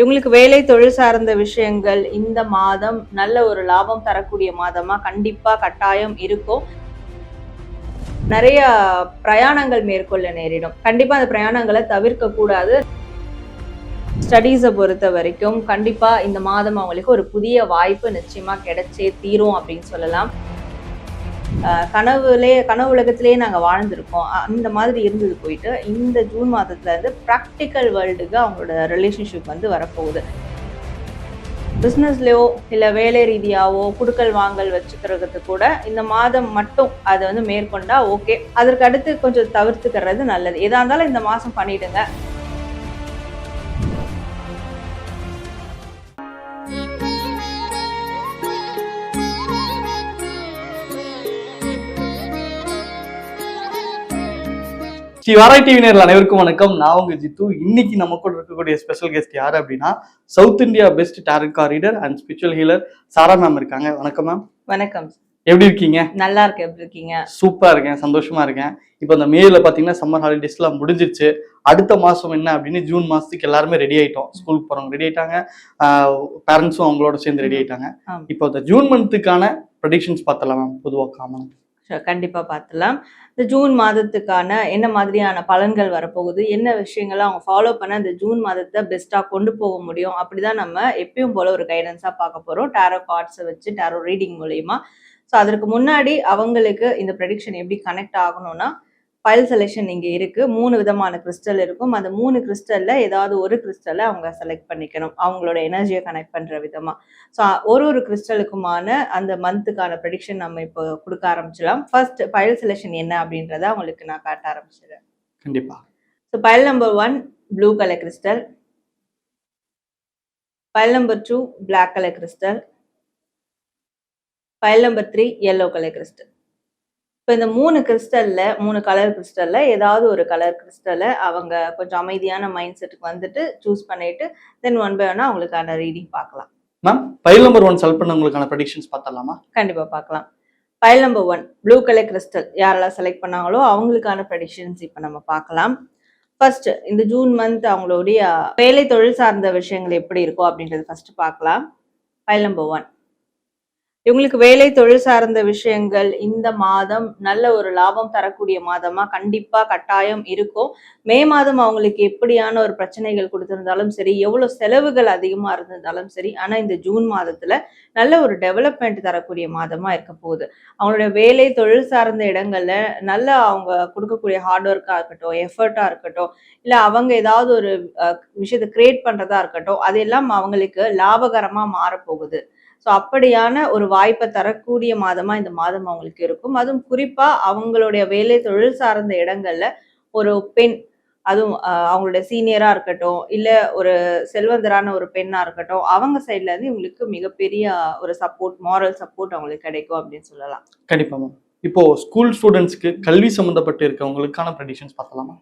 இவங்களுக்கு வேலை தொழில் சார்ந்த விஷயங்கள் இந்த மாதம் நல்ல ஒரு லாபம் தரக்கூடிய மாதமா கண்டிப்பா கட்டாயம் இருக்கும். நிறைய பிரயாணங்கள் மேற்கொள்ள நேரிடும். கண்டிப்பா அந்த பிரயாணங்களை தவிர்க்க கூடாது. ஸ்டடீஸை பொறுத்த வரைக்கும் கண்டிப்பா இந்த மாதம் அவங்களுக்கு ஒரு புதிய வாய்ப்பு நிச்சயமா கிடைச்சே தீரும் அப்படின்னு சொல்லலாம். கனவு உலகத்திலேயே நாங்கள் வாழ்ந்திருக்கோம். அந்த மாதிரி இருந்தது போயிட்டு இந்த ஜூன் மாதத்துல இருந்து ப்ராக்டிக்கல் வேர்ல்டுக்கு அவங்களோட ரிலேஷன்ஷிப் வந்து வரப்போகுது. பிஸ்னஸ்லையோ இல்லை வேலை ரீதியாவோ குடுக்கல் வாங்கல் வச்சுக்கிறது கூட இந்த மாதம் மட்டும் அதை வந்து மேற்கொண்டா ஓகே. அதற்கு அடுத்து கொஞ்சம் தவிர்த்துக்கிறது நல்லது. எதா இருந்தாலும் இந்த மாதம் பண்ணிடுங்க. ஸ்ரீ வாராய் டிவி நேயர்கள் அனைவருக்கும் வணக்கம். நான் உங்க ஜித்து. இன்னைக்கு நம்ம கூட இருக்கக்கூடிய ஸ்பெஷல் கெஸ்ட் யாரு அப்படின்னா, south India best tarot card reader and spiritual healer Sara ma'am இருக்காங்க. வணக்கம் மேம். வணக்கம். எப்படி இருக்கீங்க? நல்லா இருக்கேன். எப்படி இருக்கீங்க? சூப்பரா இருக்கேன், சந்தோஷமா இருக்கேன். இப்போ இந்த மேல பாத்தீங்கன்னா சம்மர் ஹாலிடேஸ் எல்லாம் முடிஞ்சிருச்சு. அடுத்த மாசம் என்ன அப்படின்னு ஜூன் மாசத்துக்கு எல்லாருமே ரெடி ஆயிட்டோம். ஸ்கூலுக்கு போறவங்க ரெடி ஆயிட்டாங்க, பேரண்ட்ஸும் அவங்களோட சேர்ந்து ரெடி ஆயிட்டாங்க. இப்போ இந்த ஜூன் மந்த்துக்கான ப்ரெடிக்ஷன்ஸ் பார்த்தலாம் மேம். பொதுவாக காமன் கண்டிப்பா பார்த்துலாம். இந்த ஜூன் மாதத்துக்கான என்ன மாதிரியான பலன்கள் வரப்போகுது, என்ன விஷயங்களை அவங்க ஃபாலோ பண்ண இந்த ஜூன் மாதத்தை பெஸ்ட்டாக கொண்டு போக முடியும், அப்படிதான் நம்ம எப்பயும் போல ஒரு கைடன்ஸாக பார்க்க போகிறோம் டாரோ கார்ட்ஸை வச்சு, டாரோ ரீடிங் மூலயமா. ஸோ அதற்கு முன்னாடி அவங்களுக்கு இந்த ப்ரெடிக்ஷன் எப்படி கனெக்ட் ஆகணும்னா, ஃபைல் செலெக்ஷன் இங்கே இருக்குது. 3 விதமான கிறிஸ்டல் இருக்கும். அந்த 3 கிறிஸ்டலில் ஏதாவது ஒரு கிறிஸ்டலை அவங்க செலக்ட் பண்ணிக்கணும், அவங்களோட எனர்ஜியை கனெக்ட் பண்ணுற விதமாக. ஸோ ஒரு கிறிஸ்டலுக்குமான அந்த மந்த்துக்கான ப்ரெடிக்ஷன் நம்ம இப்போ கொடுக்க ஆரம்பிச்சிடலாம். ஃபர்ஸ்ட் ஃபைல் செலெக்ஷன் என்ன அப்படின்றத அவங்களுக்கு நான் காட்ட ஆரம்பிச்சிடுறேன். கண்டிப்பாக. So file number 1 blue colour crystal, file number 2 black colour crystal, file number 3 yellow colour crystal. இப்போ இந்த 3 கிறிஸ்டல்ல 3 கலர் கிறிஸ்டல்ல ஏதாவது ஒரு கலர் கிறிஸ்டலை அவங்க கொஞ்சம் அமைதியான மைண்ட் செட்டுக்கு வந்துட்டு சூஸ் பண்ணிட்டு தென் ஒன் பை ஒன்னா அவங்களுக்கான ரீடிங் பார்க்கலாம். மேம், ஃபைல் நம்பர் 1 செலக்ட் பண்ணவங்களுக்கான ப்ரெடிக்ஷன்ஸ் பார்த்தலாமா? கண்டிப்பா பார்க்கலாம். File number 1 blue colour crystal யாரெல்லாம் செலக்ட் பண்ணாங்களோ அவங்களுக்கான ப்ரெடிக்ஷன்ஸ் இப்போ நம்ம பார்க்கலாம். ஃபர்ஸ்ட் இந்த ஜூன் மந்த் அவங்களுடைய வேலை தொழில் சார்ந்த விஷயங்கள் எப்படி இருக்கும் அப்படின்றது ஃபர்ஸ்ட் பார்க்கலாம். ஃபைல் நம்பர் 1 இவங்களுக்கு வேலை தொழில் சார்ந்த விஷயங்கள் இந்த மாதம் நல்ல ஒரு லாபம் தரக்கூடிய மாதமா கண்டிப்பா கட்டாயம் இருக்கும். மே மாதம் அவங்களுக்கு எப்படியான ஒரு பிரச்சனைகள் கொடுத்திருந்தாலும் சரி, எவ்வளவு செலவுகள் அதிகமா இருந்திருந்தாலும் சரி, ஆனா இந்த ஜூன் மாதத்துல நல்ல ஒரு டெவலப்மெண்ட் தரக்கூடிய மாதமா இருக்க போகுது. அவங்களுடைய வேலை தொழில் சார்ந்த இடங்கள்ல நல்ல அவங்க கொடுக்கக்கூடிய ஹார்ட் ஒர்க்கா இருக்கட்டும், எஃபர்ட்டா இருக்கட்டும், இல்ல அவங்க ஏதாவது ஒரு விஷயத்தை கிரியேட் பண்றதா இருக்கட்டும், அதெல்லாம் அவங்களுக்கு லாபகரமா மாறப்போகுது. ஸோ அப்படியான ஒரு வாய்ப்பை தரக்கூடிய மாதமா இந்த மாதம் அவங்களுக்கு இருக்கும். அதுவும் குறிப்பா அவங்களுடைய வேலை தொழில் சார்ந்த இடங்கள்ல ஒரு பெண், அதுவும் அவங்களுடைய சீனியரா இருக்கட்டும், இல்ல ஒரு செல்வந்தரான ஒரு பெண்ணா இருக்கட்டும், அவங்க சைட்ல இருந்து இவங்களுக்கு மிகப்பெரிய ஒரு சப்போர்ட், மாரல் சப்போர்ட் அவங்களுக்கு கிடைக்கும் அப்படின்னு சொல்லலாம். கண்டிப்பா மேம். இப்போ ஸ்கூல் ஸ்டூடெண்ட்ஸ்க்கு கல்வி சம்பந்தப்பட்டு இருக்கவங்களுக்கான ப்ரெடிக்ஷன்ஸ் பார்த்தலாமா?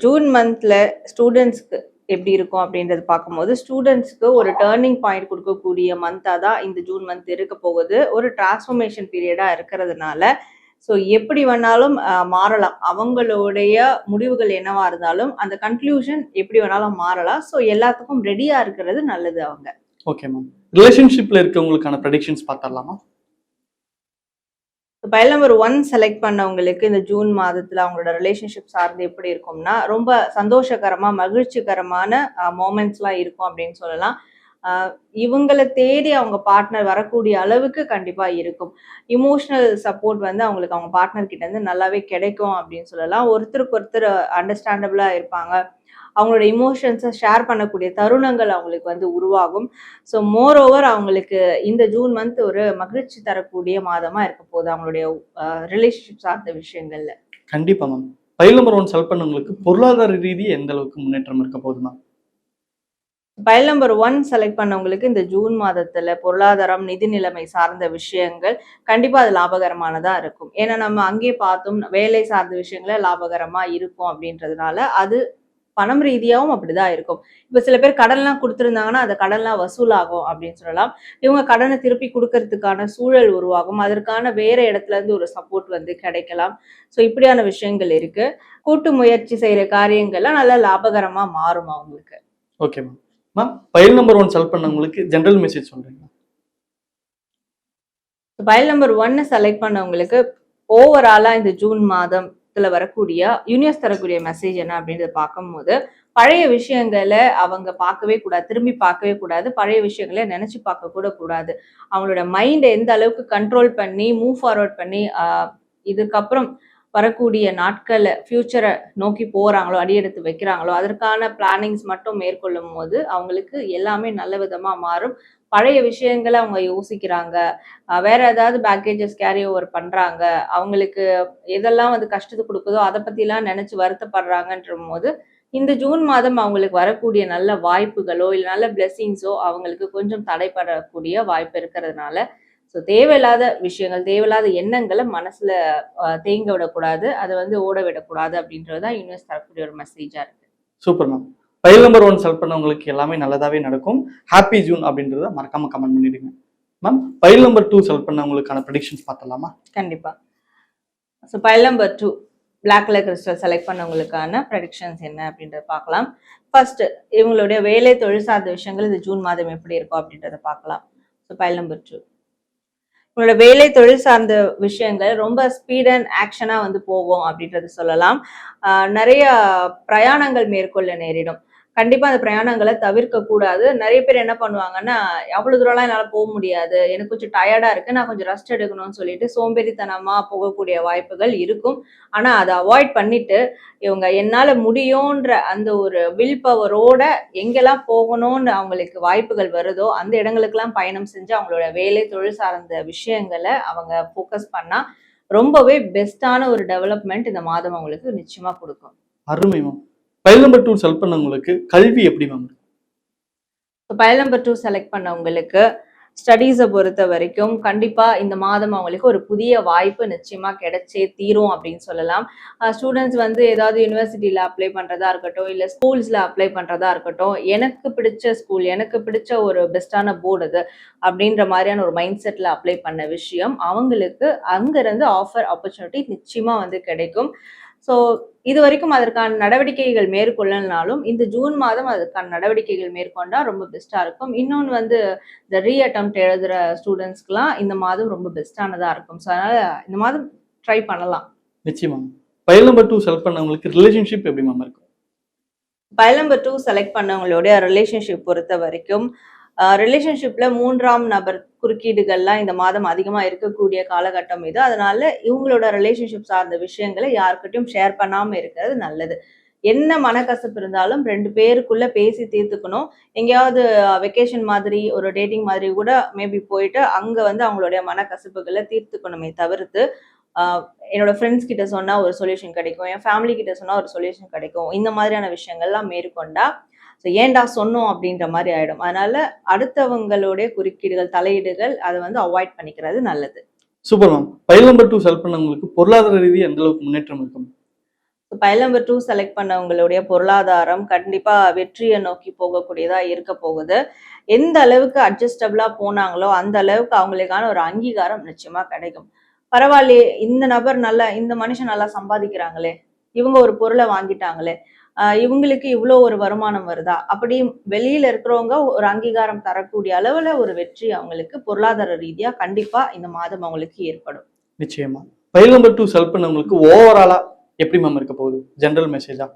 ஜூன் மந்த்ல ஸ்டூடெண்ட்ஸ்க்கு எப்படி இருக்கும் அப்படின்றது பார்க்கும்போது, ஸ்டூடெண்ட்ஸ்க்கு ஒரு டேர்னிங் பாயிண்ட் கொடுக்கக்கூடிய மந்தாக தான் இந்த ஜூன் மந்த் இருக்க போகுது. ஒரு டிரான்ஸ்ஃபர்மேஷன் பீரியடா இருக்கிறதுனால ஸோ எப்படி வேணாலும் மாறலாம். அவங்களுடைய முடிவுகள் என்னவா இருந்தாலும் அந்த கன்க்ளூஷன் எப்படி வேணாலும் மாறலாம். ஸோ எல்லாத்துக்கும் ரெடியா இருக்கிறது நல்லது அவங்க. Okay ma'am. ரிலேஷன்ஷிப்ல இருக்கவங்களுக்கான ப்ரெடிக்ஷன்ஸ் பார்த்தலாமா? ஃபைல் நம்பர் 1 செலக்ட் பண்ணவங்களுக்கு இந்த ஜூன் மாதத்துல அவங்களோட ரிலேஷன்ஷிப் சார்ந்து எப்படி இருக்கும்னா, ரொம்ப சந்தோஷகரமா மகிழ்ச்சிகரமான மொமெண்ட்ஸ்லாம் இருக்கும் அப்படின்னு சொல்லலாம். இவங்களை தேடி அவங்க பார்ட்னர் வரக்கூடிய அளவுக்கு கண்டிப்பா இருக்கும். இமோஷனல் சப்போர்ட் வந்து அவங்களுக்கு அவங்க பார்ட்னர் கிட்ட இருந்து நல்லாவே கிடைக்கும் அப்படின்னு சொல்லலாம். ஒருத்தருக்கு ஒருத்தர் அண்டர்ஸ்டாண்டபிளா இருப்பாங்க. அவங்களோட இமோஷன்ஸை ஷேர் பண்ணக்கூடிய தருணங்கள் அவங்களுக்கு வந்து உருவாகும். ஸோ மோர் ஓவர் அவங்களுக்கு இந்த ஜூன் மந்த் ஒரு மகிழ்ச்சி தரக்கூடிய மாதமா இருக்க போகுது அவங்களுடைய ரிலேஷன்ஷிப் சார்ந்த விஷயங்கள்ல. கண்டிப்பா மேம். ஃபைல் நம்பர் 1 செலக்ட் பண்ணவங்களுக்கு பொருளாதார ரீதி எந்த அளவுக்கு முன்னேற்றம் இருக்க போகுது மேம்? ஃபைல் நம்பர் 1 செலக்ட் பண்ணவங்களுக்கு இந்த ஜூன் மாதத்துல பொருளாதாரம், நிதி நிலைமை சார்ந்த விஷயங்கள் கண்டிப்பா அது லாபகரமானதா இருக்கும். ஏன்னா நம்ம அங்கேயே பார்த்தோம் வேலை சார்ந்த விஷயங்கள லாபகரமா இருக்கும் அப்படின்றதுனால அது பணம் ரீதியாவும் அப்படிதான் இருக்கும். இப்ப சில பேர் கடன்லாம் குடுத்திருந்தாங்கன்னா, அந்த கடன்லாம் வசூலாகும் அப்படின்னு சொல்லலாம். இவங்க கடன திருப்பி குடுக்கறதுக்கான சூழல் உருவாகும். அதற்கான வேற இடத்துல இருந்து ஒரு சப்போர்ட் வந்து கிடைக்கலாம். ஸோ இப்படியான விஷயங்கள் இருக்கு. கூட்டு முயற்சி செய்ற காரியங்கள்லாம் நல்லா லாபகரமா மாறும் அவங்களுக்கு. Okay ma'am. Ma'am file number 1 select பண்ணவங்களுக்கு ஜெனரல் மெசேஜ் சொல்றீங்களா? ஃபைல் நம்பர் 1 செலக்ட் பண்ணவங்களுக்கு ஓவராலா இந்த ஜூன் மாதத்துல வரக்கூடிய யூனிவர்ஸ் தரக்கூடிய மெசேஜ் என்ன அப்படின்றத பார்க்கும்போது, பழைய விஷயங்களை அவங்க பார்க்கவே கூடாது. திரும்பி பார்க்கவே கூடாது. பழைய விஷயங்கள நினைச்சு பார்க்க கூட கூடாது. அவங்களோட மைண்ட எந்த அளவுக்கு கண்ட்ரோல் பண்ணி, மூவ் ஃபார்வர்ட் பண்ணி, இதுக்கப்புறம் வரக்கூடிய நாட்கள்ல ஃபியூச்சரை நோக்கி போறாங்களோ, அடியெடுத்து வைக்கிறாங்களோ, அதற்கான பிளானிங்ஸ் மட்டும் மேற்கொள்ளும்போது, அவங்களுக்கு எல்லாமே நல்ல விதமா மாறும். பழைய விஷயங்கள அவங்க யோசிக்கிறாங்க. வேற ஏதாவது பேக்கேஜஸ் கேரி ஓவர் பண்றாங்க. அவங்களுக்கு எதெல்லாம் வந்து கஷ்டத்த குடுக்குதோ, அத பத்திலாம் நெனச்சு வருத்தப்படுறாங்கன்றபோது, இந்த ஜூன் மாதம் அவங்களுக்கு வரக்கூடிய நல்ல வாய்ப்புகளோ, இல்ல நல்ல பிளெஸ்ஸிங்ஸோ அவங்களுக்கு கொஞ்சம் தடைபடக்கூடிய வாய்ப்பு இருக்கிறதுனால, ஸோ தேவையில்லாத விஷயங்கள், தேவையில்லாத எண்ணங்கள மனசுல தேங்க விடக்கூடாது. அத வந்து ஓட விடக்கூடாது அப்படின்றது தான் யூனிவர்ஸ் தரக்கூடிய ஒரு மெசேஜா இருக்கு. Super ma'am. File number 1 select பண்ணவங்களுக்கு எல்லாமே நல்லதாவே நடக்கும். ஹாப்பி ஜூன் அப்படின்றத மறக்காம கமெண்ட் பண்ணிடுங்க. மேம் ஃபைல் நம்பர் 2 செலக்ட் பண்ணவங்களுக்கான ப்ரெடிக்ஷன்ஸ் பார்த்தலாமா? கண்டிப்பா. So file number 2 black colour crystal select பண்ணவங்களுக்கான ப்ரெடிக்ஷன்ஸ் என்ன அப்படின்றத பார்க்கலாம். ஃபர்ஸ்ட் இவங்களுடைய வேலை தொழில் சார்ந்த விஷயங்கள் இந்த ஜூன் மாதம் எப்படி இருக்கும் அப்படின்றத பார்க்கலாம். ஸோ ஃபைல் நம்பர் 2 உங்களோட வேலை தொழில் சார்ந்த விஷயங்கள் ரொம்ப ஸ்பீட் அண்ட் ஆக்ஷனா வந்து போகும் அப்படின்றது சொல்லலாம். நிறைய பிரயாணங்கள் மேற்கொள்ள நேரிடும். கண்டிப்பா அந்த பிரயாணங்களை தவிர்க்க கூடாது. நிறைய பேர் என்ன பண்ணுவாங்கன்னா, அவ்வளவு தூரம்லாம் என்னால போக முடியாது. எனக்கு கொஞ்சம் டயர்டா இருக்கு. நான் கொஞ்சம் ரெஸ்ட் எடுக்கணும்னு சொல்லிட்டு சோம்பேறித்தனமா போகக்கூடிய வாய்ப்புகள் இருக்கும். ஆனா அதை அவாய்ட் பண்ணிட்டு, இவங்க என்னால முடியும்ன்ற அந்த ஒரு வில் பவரோட எங்கெல்லாம் போகணும்னு அவங்களுக்கு வாய்ப்புகள் வருதோ, அந்த இடங்களுக்கெல்லாம் பயணம் செஞ்சு அவங்களோட வேலை தொழில் சார்ந்த விஷயங்களை அவங்க ஃபோக்கஸ் பண்ணா ரொம்பவே பெஸ்டான ஒரு டெவலப்மெண்ட் இந்த மாதம் அவங்களுக்கு நிச்சயமா கொடுக்கும். அருமை மேம். ஃபைல் நம்பர் 2 செலக்ட் பண்ணவங்களுக்கு கல்வி எப்படி மேம்? ஃபைல் நம்பர் 2 செலக்ட் பண்ணவங்களுக்கு ஸ்டடீஸை பொறுத்த வரைக்கும் கண்டிப்பா இந்த மாதம் அவங்களுக்கு ஒரு புதிய வாய்ப்பு நிச்சயமா கிடைச்சே தீரும் அப்படின்னு சொல்லலாம். ஸ்டூடெண்ட்ஸ் வந்து ஏதாவது யூனிவர்சிட்டியில அப்ளை பண்றதா இருக்கட்டும், இல்ல ஸ்கூல்ஸ்ல அப்ளை பண்றதா இருக்கட்டும், எனக்கு பிடிச்ச ஸ்கூல், எனக்கு பிடிச்ச ஒரு பெஸ்டான போர்டு அது அப்படின்ற மாதிரியான ஒரு மைண்ட் செட்ல அப்ளை பண்ண விஷயம் அவங்களுக்கு அங்கிருந்து ஆஃபர் ஆப்பர்ச்சுனிட்டி நிச்சயமா வந்து கிடைக்கும். ஸோ இது வரைக்கும் அதற்கான நடவடிக்கைகள் மேற்கொள்ளனாலும் இந்த ஜூன் மாதம் அதற்கான நடவடிக்கைகள் மேற்கொண்டா ரொம்ப பெஸ்டா இருக்கும். இன்னொன்று வந்து இந்த ரீஅட்டெம்ப்ட் எழுதுற ஸ்டூடெண்ட்ஸ்க்குலாம் இந்த மாதம் ரொம்ப பெஸ்டானதா இருக்கும். ஸோ அதனால இந்த மாதம் ட்ரை பண்ணலாம். நிச்சயமா. ஃபைல் நம்பர் 2 செலக்ட் பண்ணவங்களுக்கு ரிலேஷன்ஷிப் எப்படி மேம் இருக்கும்? ஃபைல் நம்பர் 2 செலக்ட் பண்ணவங்களுடைய ரிலேஷன்ஷிப் பொறுத்த வரைக்கும் ரிலேஷன்ஷிப்ல 3ஆம் நபர் குறுக்கீடுகள்லாம் இந்த மாதம் அதிகமா இருக்கக்கூடிய காலகட்டம் இது. அதனால இவங்களோட ரிலேஷன்ஷிப் சார்ந்த விஷயங்களை யாருக்கிட்டையும் ஷேர் பண்ணாம இருக்கிறது நல்லது. என்ன மனக்கசப்பு இருந்தாலும் 2 பேருக்குள்ள பேசி தீர்த்துக்கணும். எங்கேயாவது வெக்கேஷன் மாதிரி ஒரு டேட்டிங் மாதிரி கூட மேபி போயிட்டு அங்க வந்து அவங்களுடைய மனக்கசப்புகளை தீர்த்துக்கணுமே தவிர்த்து, என்னோட ஃப்ரெண்ட்ஸ் கிட்ட சொன்னா ஒரு சொல்யூஷன் கிடைக்கும், என் ஃபேமிலி கிட்ட சொன்னா ஒரு சொல்யூஷன் கிடைக்கும், இந்த மாதிரியான விஷயங்கள்லாம் மேற்கொண்டா ஏன்டா சொன்னோம் அப்படின்ற மாதிரி ஆயிடும். அதனால அடுத்தவங்களுடைய குறுக்கீடுகள், தலையீடுகள் அதை வந்து அவாய்ட் பண்ணிக்கிறது நல்லது. Super ma'am. File number 2 select பண்ணவங்களுக்கு பொருளாதார ரீதியா எந்த அளவுக்கு முன்னேற்றம் இருக்கும்? ஃபைல் நம்பர் 2 செலக்ட் பண்ணவங்களுடைய பொருளாதாரம் கண்டிப்பா வெற்றியை நோக்கி போகக்கூடியதா இருக்க போகுது. எந்த அளவுக்கு அட்ஜஸ்டபிளா போனாங்களோ அந்த அளவுக்கு அவங்களுக்கான ஒரு அங்கீகாரம் நிச்சயமா கிடைக்கும். பரவாயில்லையே, இந்த மனுஷன் நல்லா சம்பாதிக்கிறாங்களே, இவங்க ஒரு பொருளை வாங்கிட்டாங்களே, இவங்களுக்கு இவ்வளோ ஒரு வருமானம் வருதா, அப்படி வெளியில இருக்கிறவங்க ஒரு அங்கீகாரம் தரக்கூடிய அளவுல ஒரு வெற்றி அவங்களுக்கு பொருளாதார ரீதியா கண்டிப்பா இந்த மாதம் அவங்களுக்கு ஏற்படும். நிச்சயமா. ஃபைல் நம்பர் 2 செலக்ட் பண்ணவங்களுக்கு ஓவராலா எப்படி மேம் இருக்க போகுது? ஜெனரல் மெசேஜா?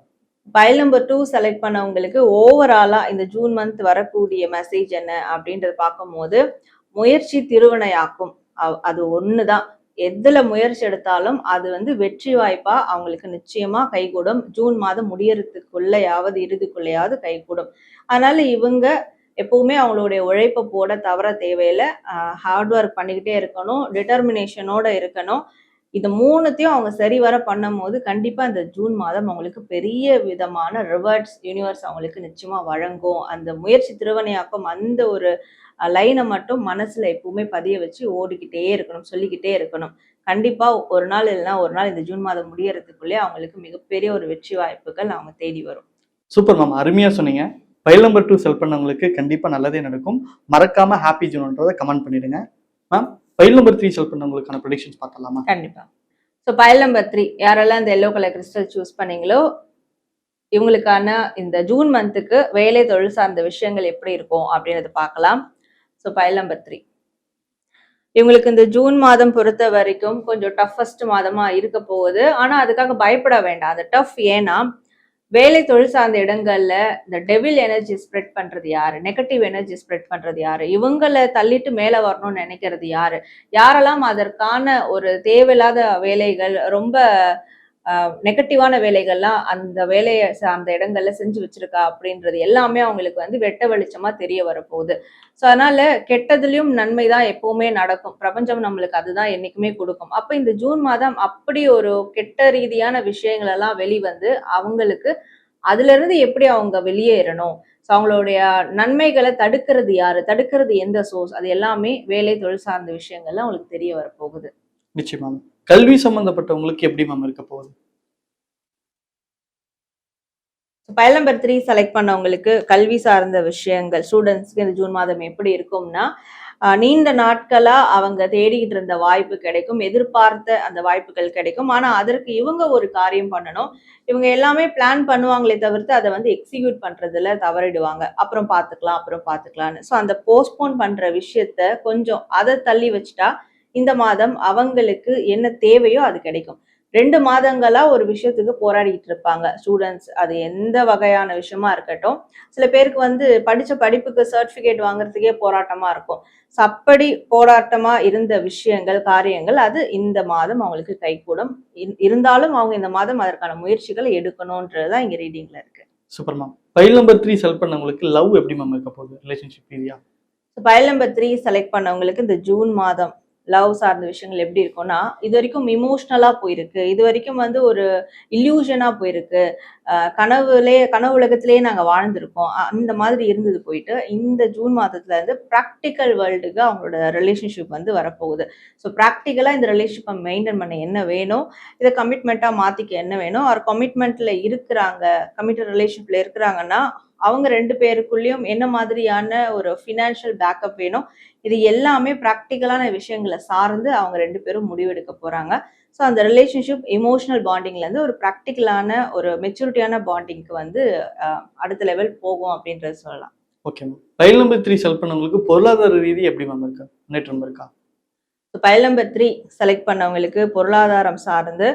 ஃபைல் நம்பர் 2 செலக்ட் பண்ணவங்களுக்கு ஓவராலா இந்த ஜூன் மந்த் வரக்கூடிய மெசேஜ் என்ன அப்படின்றத பார்க்கும்போது, முயற்சி திருவினையாக்கும். அது ஒண்ணுதான். எதுல முயற்சி எடுத்தாலும் அது வந்து வெற்றி வாய்ப்பா அவங்களுக்கு நிச்சயமா கைகூடும். ஜூன் மாதம் முடியறதுக்குள்ளயாவது இறுதிக்குள்ளயாவது கைகூடும். அதனால இவங்க எப்பவுமே அவங்களுடைய உழைப்பை போட தவற தேவையில்லை. ஹார்ட் ஒர்க் பண்ணிக்கிட்டே இருக்கணும், டிட்டர்மினேஷனோட இருக்கணும். இது 3த்தையும் அவங்க சரிவர பண்ணும்போது கண்டிப்பா இந்த ஜூன் மாதம் அவங்களுக்கு பெரிய விதமான ரிவார்ட்ஸ் யூனிவர்ஸ் அவங்களுக்கு நிச்சயமா வழங்கும். அந்த முயற்சி திருவினையாக்கும் அந்த ஒரு லைனை மட்டும் மனசுல எப்பவுமே பதிய வச்சு ஓடிக்கிட்டே இருக்கணும், சொல்லிக்கிட்டே இருக்கணும். கண்டிப்பா ஒரு நாள் இல்லைன்னா ஒரு நாள் இந்த ஜூன் மாதம் முடியறதுக்குள்ளே அவங்களுக்கு மிகப்பெரிய ஒரு வெற்றி வாய்ப்புகள் அவங்க தேடி வரும். சூப்பர் மேம், அருமையா சொன்னீங்க. ஃபைல் நம்பர் 2 செல் பண்ணவங்களுக்கு கண்டிப்பா நல்லதே நடக்கும். மறக்காம ஹாப்பி ஜூன்ன்றதை கமெண்ட் பண்ணிடுங்க. மேம், ஃபைல் நம்பர் 3 செல் பண்ணவங்களுக்கான ப்ரெடிக்ஷன்ஸ் பார்த்தலாமா? கண்டிப்பா. ஸோ பைல் நம்பர் 3 யாரெல்லாம் இந்த எல்லோ கலர் கிறிஸ்டல் சூஸ் பண்ணீங்களோ இவங்களுக்கான இந்த ஜூன் மந்த்துக்கு வேலை தொழில் சார்ந்த விஷயங்கள் எப்படி இருக்கும் அப்படின்றத பார்க்கலாம். ஸோ பைல் நம்பர் 3 இவங்களுக்கு இந்த ஜூன் மாதம் பொறுத்த வரைக்கும் கொஞ்சம் டஃபஸ்ட் மாதமா இருக்க போகுது. ஆனா அதுக்காக பயப்பட வேண்டாம். அந்த டஃப் ஏன்னா வேலை தொழில் சார்ந்த இடங்கள்ல இந்த டெவில் எனர்ஜி ஸ்ப்ரெட் பண்றது யாரு, நெகட்டிவ் எனர்ஜி ஸ்ப்ரெட் பண்றது யாரு, இவங்களை தள்ளிட்டு மேல வரணும்னு நினைக்கிறது யாரு, யாரெல்லாம் அதற்கான ஒரு தேவையில்லாத வேலைகள் ரொம்ப நெகட்டிவான வேலைகள்லாம் அந்த வேலையை அந்த இடங்கள்ல செஞ்சு வச்சிருக்கா அப்படின்றது எல்லாமே அவங்களுக்கு வந்து வெட்ட வெளிச்சமா தெரிய வரப்போகுது. ஸோ அதனால கெட்டதுலயும் நன்மை தான் எப்பவுமே நடக்கும். பிரபஞ்சம் நம்மளுக்கு அதுதான் என்னைக்குமே கொடுக்கும். அப்ப இந்த ஜூன் மாதம் அப்படி ஒரு கெட்ட ரீதியான விஷயங்கள் எல்லாம் வெளிவந்து அவங்களுக்கு அதுல இருந்து எப்படி அவங்க வெளியேறணும், ஸோ அவங்களுடைய நன்மைகளை தடுக்கிறது யாரு, தடுக்கிறது எந்த சோர்ஸ், அது எல்லாமே வேலை தொழில் சார்ந்த விஷயங்கள்ல அவங்களுக்கு தெரிய வரப்போகுது. நிச்சயமா. கல்வி சம்பந்தப்பட்டவங்களுக்கு எப்படி மேம் இருக்க போகுது? பைல் நம்பர் 3 செலக்ட் பண்ணவங்களுக்கு கல்வி சார்ந்த விஷயங்கள் ஸ்டூடெண்ட்ஸ்க்கு இந்த ஜூன் மாதம் எப்படி இருக்கும்னா, நீண்ட நாட்களா அவங்க தேடிக்கிட்டு இருந்த வாய்ப்பு கிடைக்கும், எதிர்பார்த்த அந்த வாய்ப்புகள் கிடைக்கும். ஆனா அதற்கு இவங்க ஒரு காரியம் பண்ணணும். இவங்க எல்லாமே பிளான் பண்ணுவாங்களே தவிர்த்து அதை வந்து எக்ஸிக்யூட் பண்றதுல தவறிடுவாங்க. அப்புறம் பார்த்துக்கலாம்னு. ஸோ அந்த போஸ்ட்போன் பண்ற விஷயத்த கொஞ்சம் அதை தள்ளி வச்சுட்டா இந்த மாதம் அவங்களுக்கு என்ன தேவையோ அது கிடைக்கும். 2 மாதங்களா ஒரு விஷயத்துக்கு போராடிட்டு இருப்பாங்க ஸ்டூடெண்ட்ஸ். அது எந்த வகையான விஷயமா இருக்கட்டும். சில பேருக்கு வந்து படிச்ச படிப்புக்கு சர்டிபிகேட் வாங்குறதுக்கே போராட்டமா இருக்கும். அப்படி போராட்டமா இருந்த விஷயங்கள், காரியங்கள் அது இந்த மாதம் அவங்களுக்கு கைகூடும். இருந்தாலும் அவங்க இந்த மாதம் அதற்கான முயற்சிகளை எடுக்கணும்ன்றதுதான் இங்க ரீடிங்ல இருக்கு. Super ma'am. ஃபைல் நம்பர் 3 செல் பண்ணவங்களுக்கு லவ் எப்படி மேம் இருக்க போகுது? ரிலேஷன்ஷிப் ரீதியா? ஃபைல் நம்பர் 3 செலக்ட் பண்ணவங்களுக்கு இந்த ஜூன் மாதம் லவ் சார்ந்த விஷயங்கள் எப்படி இருக்கும்னா, இது வரைக்கும் இமோஷனலா போயிருக்கு. இது வரைக்கும் வந்து ஒரு இல்யூஷனா போயிருக்கு. கனவு உலகத்திலேயே நாங்க வாழ்ந்திருக்கோம். அந்த மாதிரி இருந்தது போயிட்டு, இந்த ஜூன் மாதத்துல இருந்து பிராக்டிக்கல் வேர்ல்டுக்கு அவங்களோட ரிலேஷன்ஷிப் வந்து வரப்போகுது. ஸோ பிராக்டிக்கலா இந்த ரிலேஷன்ஷிப்பை மெயின்டைன் பண்ண என்ன வேணும், இதை கமிட்மெண்ட்டா மாத்திக்க என்ன வேணும், ஒரு கமிட்மெண்ட்ல இருக்கிறாங்க, கமிட்டட் ரிலேஷன்ஷிப்ல இருக்கிறாங்கன்னா அவங்க 2 பேருக்குள்ளேயும் என்ன மாதிரியான ஒரு ஃபினான்ஷியல் பேக்கப் வேணும், இது எல்லாமே ப்ராக்டிக்கலான விஷயங்களை சார்ந்து அவங்க 2 பேரும் முடிவெடுக்க போறாங்க. ஸோ அந்த ரிலேஷன்ஷிப் எமோஷனல் பாண்டிங்ல இருந்து ஒரு ப்ராக்டிக்கலான ஒரு மெச்சூரிட்டியான பாண்டிங்க்கு வந்து அடுத்த லெவல் போகும் அப்படின்றது சொல்லலாம். Okay ma'am. ஃபைல் நம்பர் 3 செல் பண்ணவங்களுக்கு பொருளாதார ரீதி எப்படி மேம் இருக்கு? முன்னேற்றம் இருக்கா? ஃபைல் நம்பர் 3 செலக்ட் பண்ணவங்களுக்கு பொருளாதாரம் சார்ந்து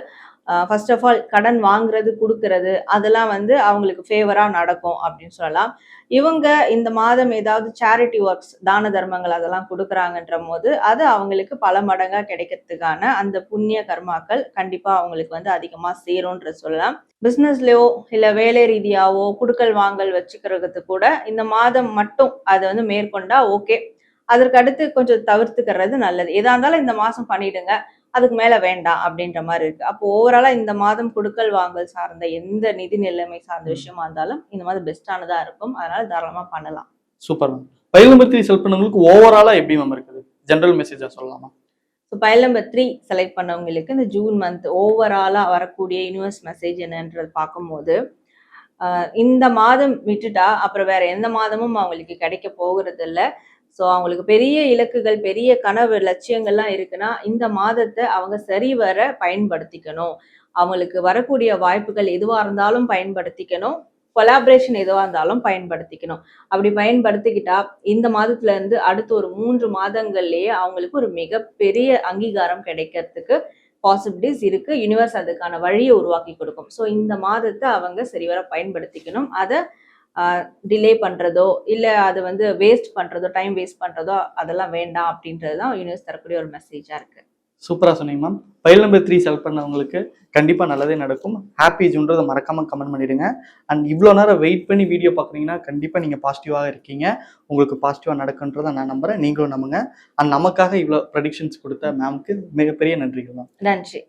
ஃபர்ஸ்ட் ஆஃப் ஆல் கடன் வாங்குறது கொடுக்கறது அதெல்லாம் வந்து அவங்களுக்கு ஃபேவரா நடக்கும் அப்படின்னு சொல்லலாம். இவங்க இந்த மாதம் ஏதாவது சேரிட்டி ஒர்க்ஸ், தான தர்மங்கள் அதெல்லாம் கொடுக்குறாங்கன்ற போது அது அவங்களுக்கு பல மடங்கா கிடைக்கிறதுக்கான அந்த புண்ணிய கர்மாக்கள் கண்டிப்பா அவங்களுக்கு வந்து அதிகமா சேரும்ன்ற சொல்லலாம். பிசினஸ்லயோ இல்ல வேலை ரீதியாவோ குடுக்கல் வாங்கல் வச்சுக்கிறது கூட இந்த மாதம் மட்டும் அதை வந்து மேற்கொண்டா ஓகே. அதற்கு அடுத்து கொஞ்சம் தவிர்த்துக்கிறது நல்லது. எதா இருந்தாலும் இந்த மாசம் பண்ணிடுங்க, அதுக்கு மேல வேண்டாம் அப்படின்ற மாதிரி இருக்கு. அப்போ ஓவராலா இந்த மாதம் குடுக்கல் வாங்கல் சார்ந்த எந்த நிதி நிலைமை சார்ந்த விஷயமா இருந்தாலும் இந்த மாதம் பெஸ்டானதா இருக்கும். அதனால தாராளமா பண்ணலாம். Super ma'am. ஃபைல் நம்பர் 3 செல் பண்ணவங்களுக்கு ஓவராலா எப்படி மேம் இருக்குது? ஜெனரல் மெசேஜா சொல்லலாமா? ஃபைல் நம்பர் 3 செலக்ட் பண்ணவங்களுக்கு இந்த ஜூன் மந்த் ஓவராலா வரக்கூடிய யூனிவர்ஸ் மெசேஜ் என்னன்றது பார்க்கும்போது, இந்த மாதம் விட்டுட்டா அப்புறம் வேற எந்த மாதமும் அவங்களுக்கு கிடைக்க போகிறது இல்ல. ஸோ அவங்களுக்கு பெரிய இலக்குகள், பெரிய கனவு, லட்சியங்கள்லாம் இருக்குன்னா இந்த மாதத்தை அவங்க சரிவர பயன்படுத்திக்கணும். அவங்களுக்கு வரக்கூடிய வாய்ப்புகள் எதுவா இருந்தாலும் பயன்படுத்திக்கணும். கொலாபரேஷன் எதுவா இருந்தாலும் பயன்படுத்திக்கணும். அப்படி பயன்படுத்திக்கிட்டா இந்த மாதத்துல இருந்து அடுத்த ஒரு 3 மாதங்கள்லயே அவங்களுக்கு ஒரு மிகப்பெரிய அங்கீகாரம் கிடைக்கிறதுக்கு பாசிபிலிட்டிஸ் இருக்கு. யூனிவர்ஸ் அதுக்கான வழியை உருவாக்கி கொடுக்கும். ஸோ இந்த மாதத்தை அவங்க சரிவர பயன்படுத்திக்கணும். அதை டிலே பண்றதோ இல்ல அது வந்து வேஸ்ட் பண்றதோ, டைம் வேஸ்ட் பண்றதோ அதெல்லாம் வேண்டாம் அப்படின்றது தான் யூனிவர்ஸ் தரக்கூடிய ஒரு மெசேஜா இருக்கு. சூப்பரா சொன்னீங்க மேம். ஃபைல் நம்பர் 3 செல் பண்ணவங்களுக்கு கண்டிப்பா நல்லதே நடக்கும். ஹாப்பி ஜூன்றதை மறக்காம கமெண்ட் பண்ணிடுங்க. அண்ட் இவ்வளோ நேரம் வெயிட் பண்ணி வீடியோ பார்க்குறீங்கன்னா கண்டிப்பா நீங்க பாசிட்டிவாக இருக்கீங்க. உங்களுக்கு பாசிட்டிவா நடக்குன்றதை நான் நம்புறேன். நீங்களும் நம்புங்க. அண்ட் நமக்காக இவ்வளோ ப்ரெடிக்ஷன்ஸ் கொடுத்த மேம்க்கு மிகப்பெரிய நன்றிகள் மேம். நன்றி.